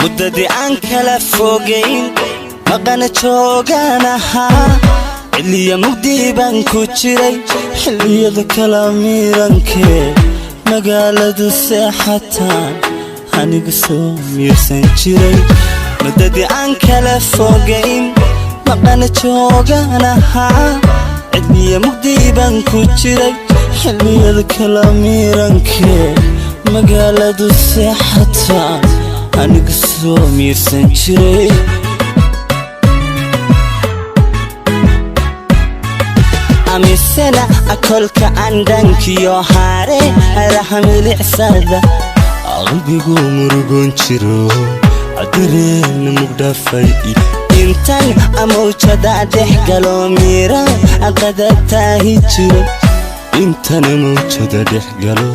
muddadii aan kala fogeyn maqana jooganahaa xilliya mugdi baan ku jiray xilliyada kala miirankee magaaladu seexataan anigu soo miirsan jiray muddadii aan kala fogeyn maqana jooganahaa xilliya mugdi baan ku jiray xilliyada kala miirankee magaaladu seexataan anigu soo miirsan jiray amisena akolka andankiyo haare arahamilicsada qalbigu murugoon jiro adareen mugdhafay intan amawjada dhex galo miira aqada taahi jiro intan amawjada dhex galo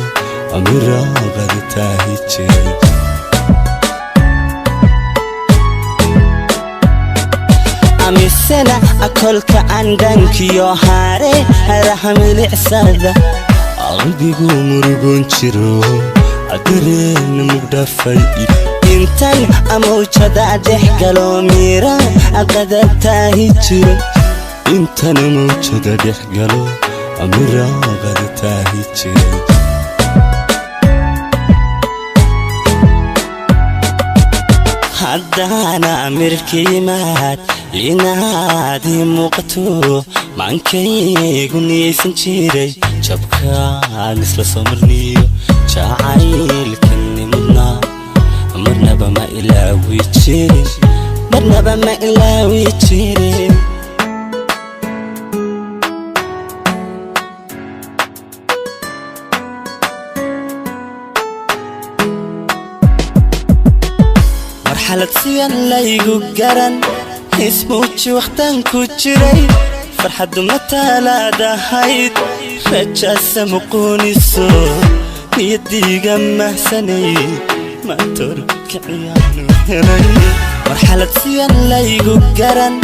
amira aqada taahi jiro amisena akolka andankiyo haare arahamilicsada qalbigu murugoon jiro adareen mugdhafay intan amawjada dhex galo miira aqada taahi jiro intan amawjada dhex galo amira aqada taahi jiro haddana mirkiimaad linaadi muuqato maankaygu niyaysan jiray jabkaan isla soo marniyo jacaylkani mudnaa marnaba ma ilaawi jirin marnaba ma ilaawi jirin marxalad siyan laygu garan ismuuji waqtan ku jiray farxaddu matalaadahayd rajaasa muquuniso niyadiiga mahsanay matorkiciyaanu helay marxalad siyan laygu garan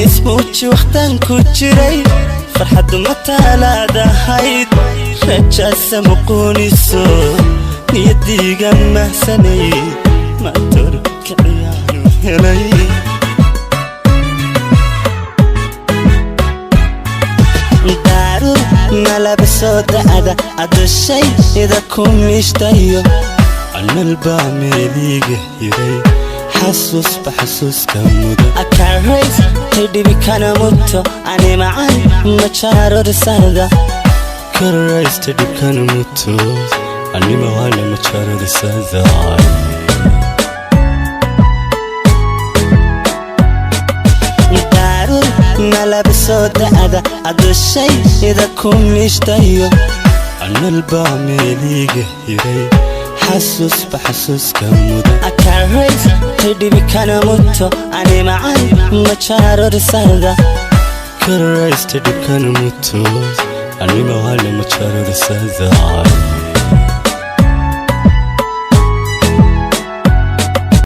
ismuuji waqtan ku jiray farxaddu matalaadahayd rajaasa muquuniso niyadiiga mahsanay matorkiciyaanu helay malabiso da'da adushay ida ku miishtayo analba meeliga hiray xasuus baxasuuska mudo akarays hidhibi kana muto ani macaan majaaro risada karays hidhibi kana muto ani macaan majaaro risada malabiso da'da adushay ida ku miishtayo analba meeliga hiray xasuus baxasuuska mudo akarays hidhibi kana muto ani macaan majaaro risada karays hidhibi kana muto ani macaan majaaro risada